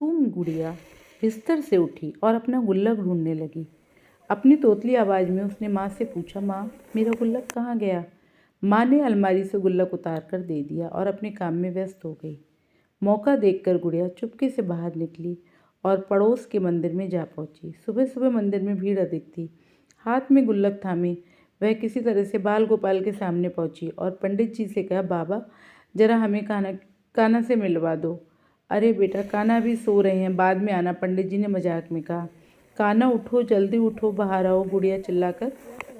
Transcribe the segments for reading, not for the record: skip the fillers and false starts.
तुम गुड़िया बिस्तर से उठी और अपना गुल्लक ढूंढने लगी। अपनी तोतली आवाज़ में उसने माँ से पूछा, माँ मेरा गुल्लक कहाँ गया। माँ ने अलमारी से गुल्लक उतार कर दे दिया और अपने काम में व्यस्त हो गई। मौका देखकर गुड़िया चुपके से बाहर निकली और पड़ोस के मंदिर में जा पहुंची। सुबह सुबह मंदिर में भीड़ अधिक थी। हाथ में गुल्लक थामे वह किसी तरह से बाल गोपाल के सामने पहुंची और पंडित जी से कहा, बाबा जरा हमें काना से मिलवा दो। अरे बेटा, कान्हा भी सो रहे हैं, बाद में आना, पंडित जी ने मजाक में कहा। कान्हा उठो, जल्दी उठो, बाहर आओ, गुड़िया चिल्लाकर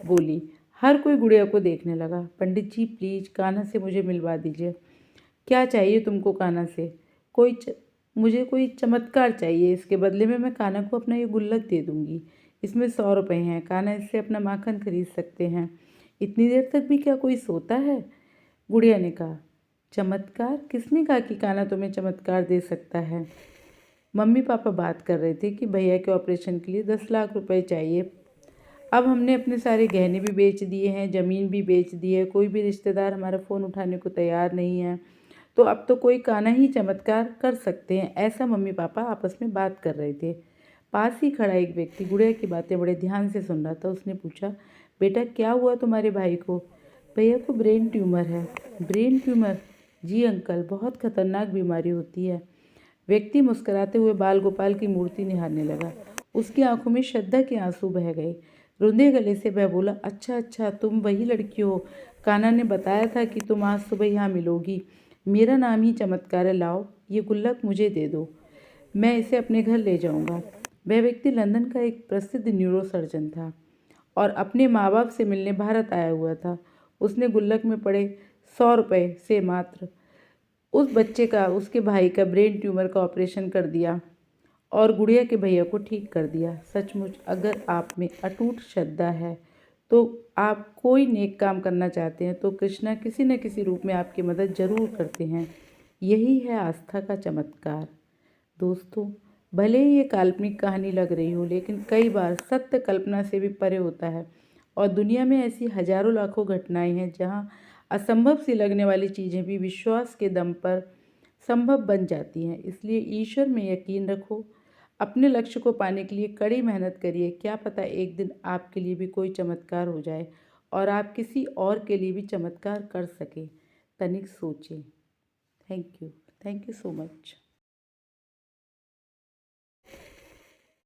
बोली। हर कोई गुड़िया को देखने लगा। पंडित जी प्लीज कान्हा से मुझे मिलवा दीजिए। क्या चाहिए तुमको कान्हा से? मुझे कोई चमत्कार चाहिए, इसके बदले में मैं कान्हा को अपना ये गुल्लक दे दूंगी। इसमें 100 रुपये हैं, कान्हा इससे अपना माखन खरीद सकते हैं। इतनी देर तक भी क्या कोई सोता है? गुड़िया ने कहा। चमत्कार? किसने कहा कि कान्हा तुम्हें चमत्कार दे सकता है? मम्मी पापा बात कर रहे थे कि भैया के ऑपरेशन के लिए 10 लाख रुपए चाहिए। अब हमने अपने सारे गहने भी बेच दिए हैं, ज़मीन भी बेच दी है, कोई भी रिश्तेदार हमारा फ़ोन उठाने को तैयार नहीं है, तो अब तो कोई कान्हा ही चमत्कार कर सकते हैं, ऐसा मम्मी पापा आपस में बात कर रहे थे। पास ही खड़ा एक व्यक्ति गुड़िया की बातें बड़े ध्यान से सुन रहा था। उसने पूछा, बेटा क्या हुआ तुम्हारे भाई को? भैया को ब्रेन ट्यूमर है। Brain tumour? जी अंकल, बहुत खतरनाक बीमारी होती है। व्यक्ति मुस्कुराते हुए बाल गोपाल की मूर्ति निहारने लगा। उसकी आंखों में श्रद्धा के आंसू बह गए। रुंधे गले से वह बोला, अच्छा अच्छा, तुम वही लड़की हो, कान्हा ने बताया था कि तुम आज सुबह यहाँ मिलोगी। मेरा नाम ही चमत्कार है, लाओ ये गुल्लक मुझे दे दो, मैं इसे अपने घर ले जाऊंगा। वह व्यक्ति लंदन का एक प्रसिद्ध न्यूरो सर्जन था और अपने माँ बाप से मिलने भारत आया हुआ था। उसने गुल्लक में पड़े 100 रुपये से मात्र उस बच्चे का, उसके भाई का ब्रेन ट्यूमर का ऑपरेशन कर दिया और गुड़िया के भैया को ठीक कर दिया। सचमुच अगर आप में अटूट श्रद्धा है, तो आप कोई नेक काम करना चाहते हैं, तो कृष्णा किसी न किसी रूप में आपकी मदद जरूर करते हैं। यही है आस्था का चमत्कार। दोस्तों, भले ही ये काल्पनिक कहानी लग रही हो, लेकिन कई बार सत्य कल्पना से भी परे होता है और दुनिया में ऐसी हजारों लाखों घटनाएं हैं जहां असंभव सी लगने वाली चीज़ें भी विश्वास के दम पर संभव बन जाती हैं। इसलिए ईश्वर में यकीन रखो, अपने लक्ष्य को पाने के लिए कड़ी मेहनत करिए। क्या पता एक दिन आपके लिए भी कोई चमत्कार हो जाए और आप किसी और के लिए भी चमत्कार कर सकें। तनिक सोचें। Thank you so much.